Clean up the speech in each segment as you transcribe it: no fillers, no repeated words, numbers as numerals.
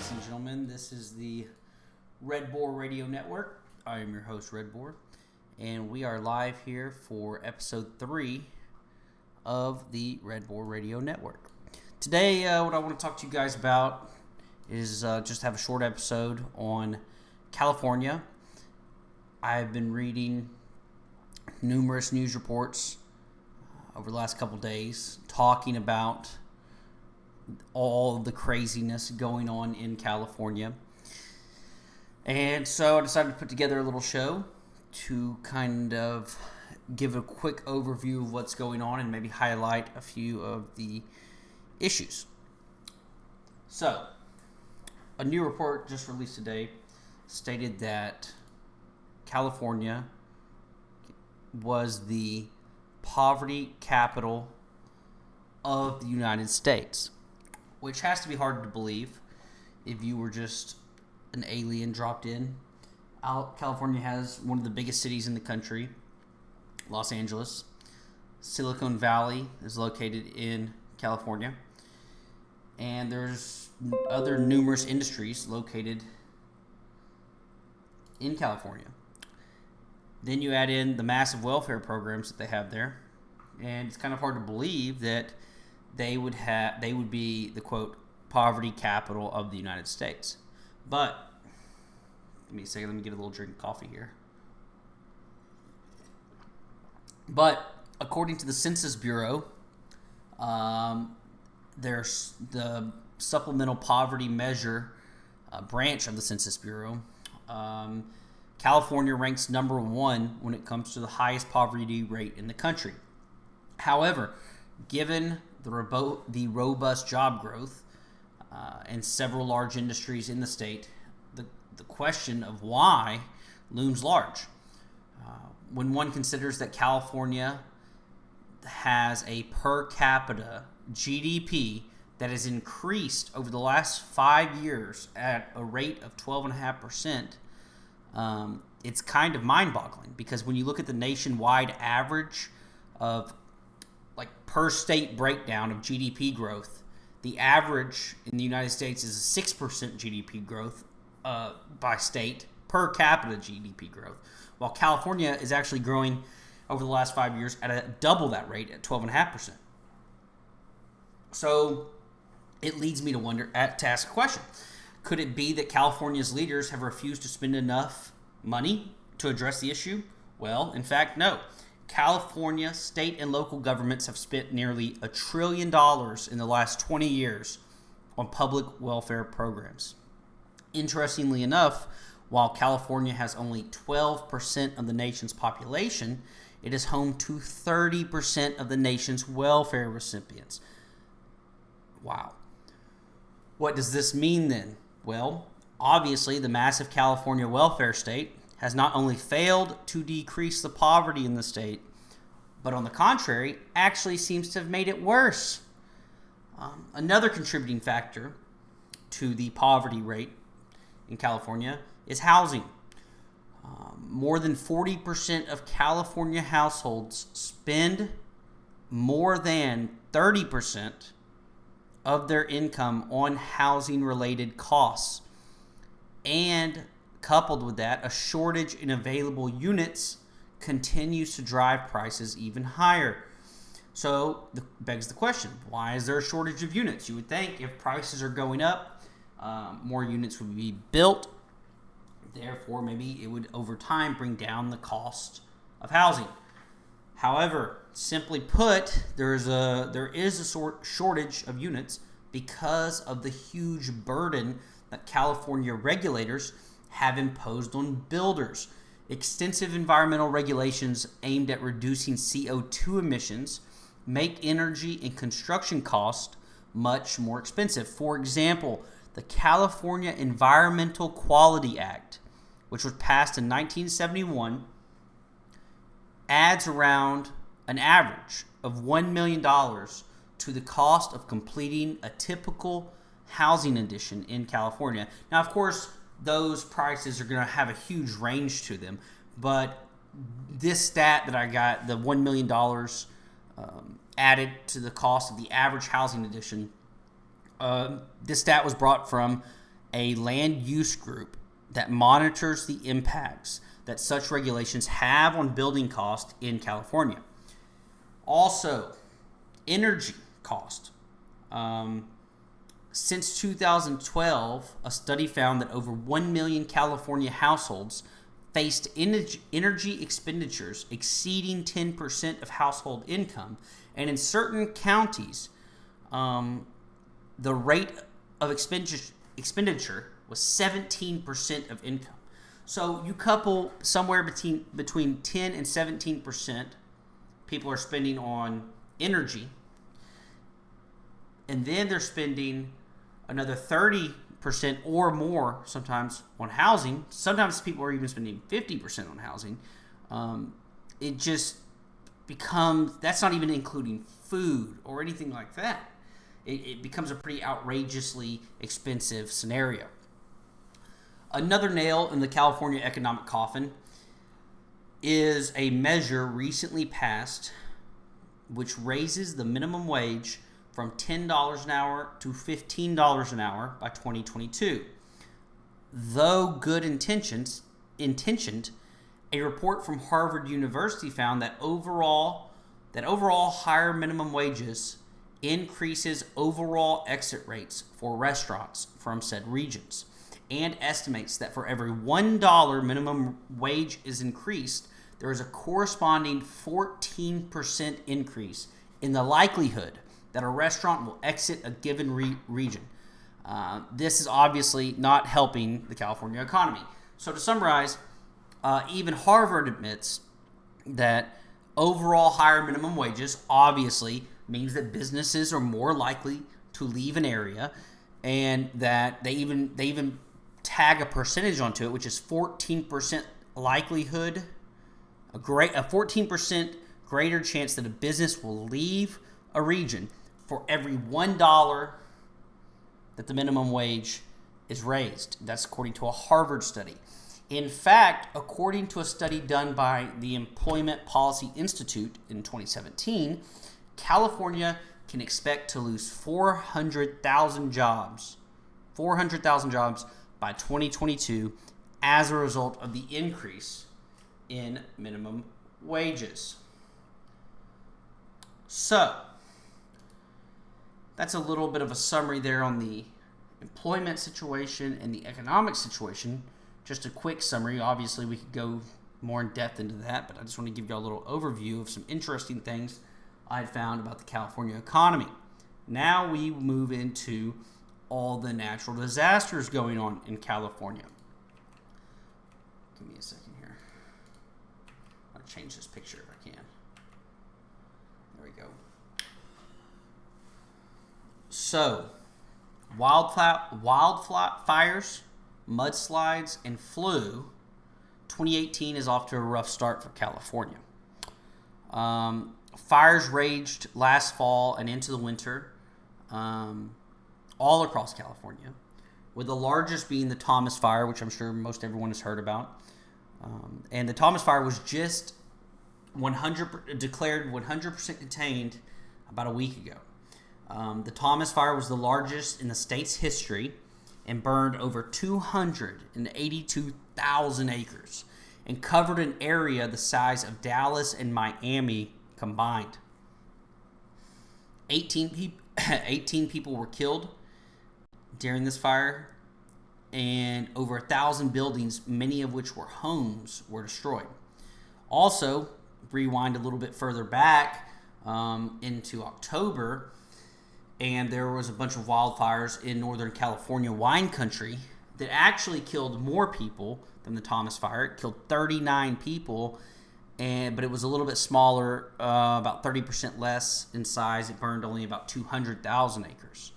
ladies and gentlemen. This is the Boar Radio Network. I am your host, Red Boar, and we are live here for episode 3 of the Boar Radio Network. Today, what I want to talk to you guys about is just have a short episode on California. I've been reading numerous news reports over the last couple days talking about all of the craziness going on in California. And so I decided to put together a little show to kind of give a quick overview of what's going on and maybe highlight a few of the issues. So, a new report just released today stated that California was the poverty capital of the United States, which has to be hard to believe if you were just an alien dropped in. California has one of the biggest cities in the country, Los Angeles. Silicon Valley is located in California. And there's other numerous industries located in California. Then you add in the massive welfare programs that they have there, and it's kind of hard to believe that they would be the quote poverty capital of the United States. But give me a second, let me get a little drink of coffee here. But according to the Census Bureau, there's the supplemental poverty measure branch of the Census Bureau. California ranks number 1 when it comes to the highest poverty rate in the country. However, given the robust job growth and several large industries in the state, the question of why looms large. When one considers that California has a per capita GDP that has increased over the last 5 years at a rate of 12.5%, it's kind of mind-boggling, because when you look at the nationwide average of per state breakdown of GDP growth, the average in the United States is a 6% GDP growth by state, per capita GDP growth, while California is actually growing over the last 5 years at double that rate at 12.5%. So it leads me to ask a question. Could it be that California's leaders have refused to spend enough money to address the issue? Well, in fact, no. California state and local governments have spent nearly $1 trillion in the last 20 years on public welfare programs. Interestingly enough, while California has only 12% of the nation's population, it is home to 30% of the nation's welfare recipients. Wow. What does this mean then? Well, obviously, the massive California welfare state has not only failed to decrease the poverty in the state, but on the contrary, actually seems to have made it worse. Another contributing factor to the poverty rate in California is housing. More than 40% of California households spend more than 30% of their income on housing-related costs. And coupled with that, a shortage in available units continues to drive prices even higher. So, begs the question, why is there a shortage of units? You would think if prices are going up, more units would be built. Therefore, maybe it would, over time, bring down the cost of housing. However, simply put, there is a shortage of units because of the huge burden that California regulators have imposed on builders. Extensive environmental regulations aimed at reducing CO2 emissions make energy and construction costs much more expensive. For example, the California Environmental Quality Act, which was passed in 1971, adds around an average of $1 million to the cost of completing a typical housing addition in California. Now, of course, those prices are going to have a huge range to them, but this stat that I got, the $1 million added to the cost of the average housing addition, this stat was brought from a land use group that monitors the impacts that such regulations have on building cost in California. Also, energy cost. Since 2012, a study found that over 1 million California households faced energy expenditures exceeding 10% of household income. And in certain counties, the rate of expenditure was 17% of income. So you couple somewhere between 10 and 17% people are spending on energy, and then they're spending another 30% or more sometimes on housing. Sometimes people are even spending 50% on housing. It just becomes, that's not even including food or anything like that. It becomes a pretty outrageously expensive scenario. Another nail in the California economic coffin is a measure recently passed which raises the minimum wage from $10 an hour to $15 an hour by 2022. Though good intentioned, a report from Harvard University found that overall higher minimum wages increases overall exit rates for restaurants from said regions, and estimates that for every $1 minimum wage is increased, there is a corresponding 14% increase in the likelihood that a restaurant will exit a given region. This is obviously not helping the California economy. So to summarize, even Harvard admits that overall higher minimum wages obviously means that businesses are more likely to leave an area, and that they even tag a percentage onto it, which is 14% likelihood, a 14% greater chance that a business will leave a region for every $1 that the minimum wage is raised. That's according to a Harvard study. In fact, according to a study done by the Employment Policy Institute in 2017, California can expect to lose 400,000 jobs by 2022 as a result of the increase in minimum wages. So, that's a little bit of a summary there on the employment situation and the economic situation. Just a quick summary. Obviously, we could go more in depth into that, but I just want to give you a little overview of some interesting things I found about the California economy. Now we move into all the natural disasters going on in California. Give me a second here. I'll change this picture if I can. There we go. So, wildfires, mudslides, and flu. 2018 is off to a rough start for California. Fires raged last fall and into the winter all across California, with the largest being the Thomas Fire, which I'm sure most everyone has heard about. And the Thomas Fire was just declared 100% contained about a week ago. The Thomas Fire was the largest in the state's history and burned over 282,000 acres and covered an area the size of Dallas and Miami combined. 18 people were killed during this fire, and over 1,000 buildings, many of which were homes, were destroyed. Also, rewind a little bit further back into October, and there was a bunch of wildfires in Northern California wine country that actually killed more people than the Thomas Fire. It killed 39 people, but it was a little bit smaller, about 30% less in size. It burned only about 200,000 acres.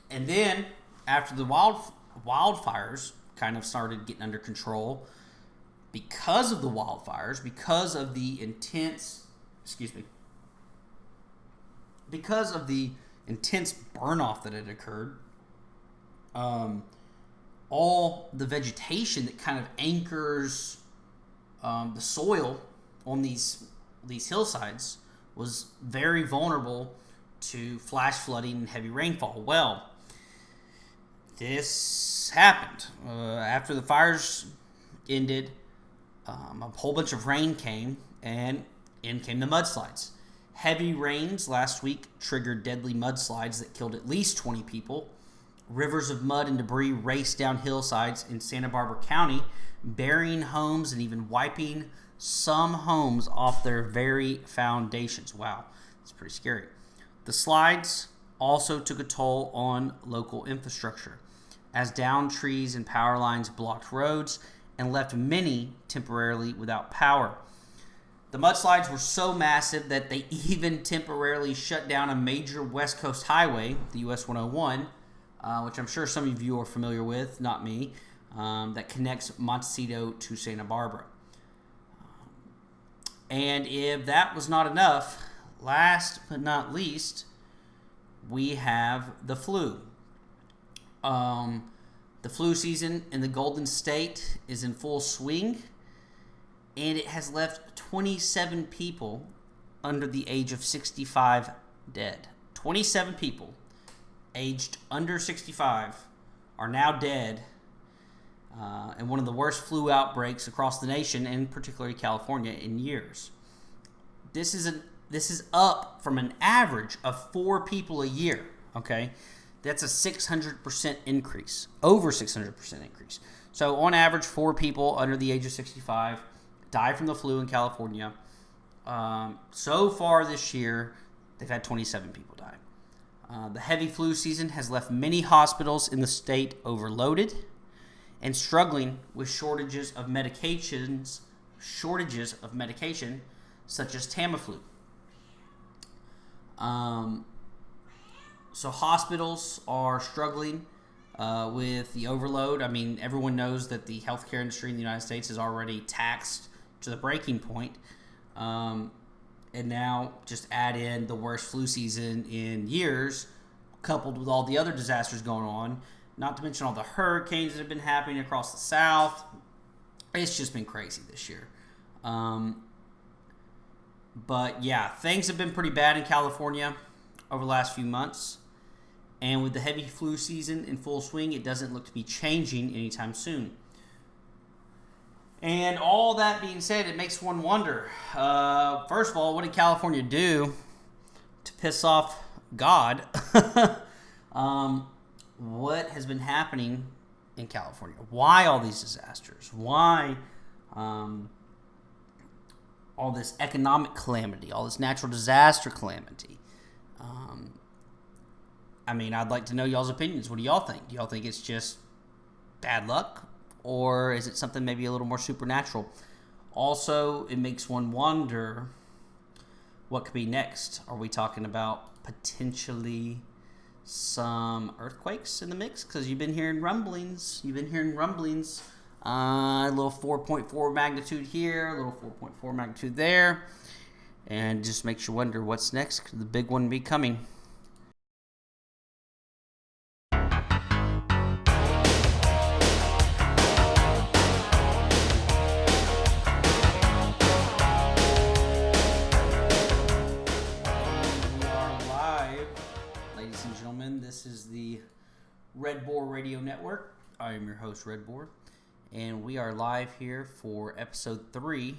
And then, after the wildfires kind of started getting under control, because of the wildfires, because of the intense burn-off that had occurred, all the vegetation that kind of anchors the soil on these hillsides was very vulnerable to flash flooding and heavy rainfall. Well, this happened. After the fires ended, a whole bunch of rain came, and in came the mudslides. Heavy rains last week triggered deadly mudslides that killed at least 20 people. Rivers of mud and debris raced down hillsides in Santa Barbara County, burying homes and even wiping some homes off their very foundations. Wow, that's pretty scary. The slides also took a toll on local infrastructure, as downed trees and power lines blocked roads and left many temporarily without power. The mudslides were so massive that they even temporarily shut down a major West Coast highway, the US 101, which I'm sure some of you are familiar with, not me, that connects Montecito to Santa Barbara. And if that was not enough, last but not least, we have the flu. The flu season in the Golden State is in full swing, and it has left 27 people under the age of 65 dead. 27 people aged under 65 are now dead in one of the worst flu outbreaks across the nation, and particularly California, in years. This is up from an average of 4 people a year. Okay, that's a 600% increase, over 600% increase. So on average, 4 people under the age of 65 die from the flu in California. So far this year, they've had 27 people die. The heavy flu season has left many hospitals in the state overloaded and struggling with shortages of medication such as Tamiflu. So hospitals are struggling with the overload. I mean, everyone knows that the healthcare industry in the United States is already taxed to the breaking point. And now just add in the worst flu season in years, coupled with all the other disasters going on, not to mention all the hurricanes that have been happening across the South. It's just been crazy this year. But yeah, things have been pretty bad in California over the last few months. And with the heavy flu season in full swing, it doesn't look to be changing anytime soon. And all that being said, it makes one wonder. First of all, what did California do to piss off God? What has been happening in California? Why all these disasters? Why all this economic calamity, all this natural disaster calamity? I mean, I'd like to know y'all's opinions. What do y'all think? Do y'all think it's just bad luck? Or is it something maybe a little more supernatural? Also, it makes one wonder what could be next. Are we talking about potentially some earthquakes in the mix? Because you've been hearing rumblings. A little 4.4 magnitude here, a little 4.4 magnitude there. And just makes you wonder what's next. Could the big one be coming? This is the Red Boar Radio Network. I am your host, Red Boar, and we are live here for episode 3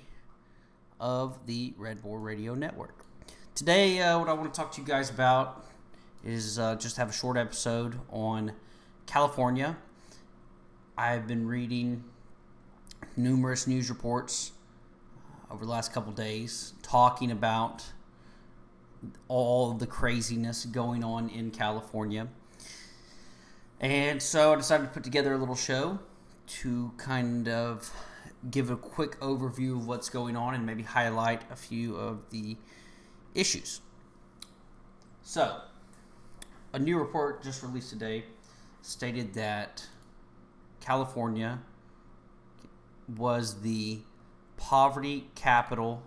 of the Red Boar Radio Network. Today, what I want to talk to you guys about is just have a short episode on California. I've been reading numerous news reports over the last couple days talking about all the craziness going on in California. And so I decided to put together a little show to kind of give a quick overview of what's going on and maybe highlight a few of the issues. So, a new report just released today stated that California was the poverty capital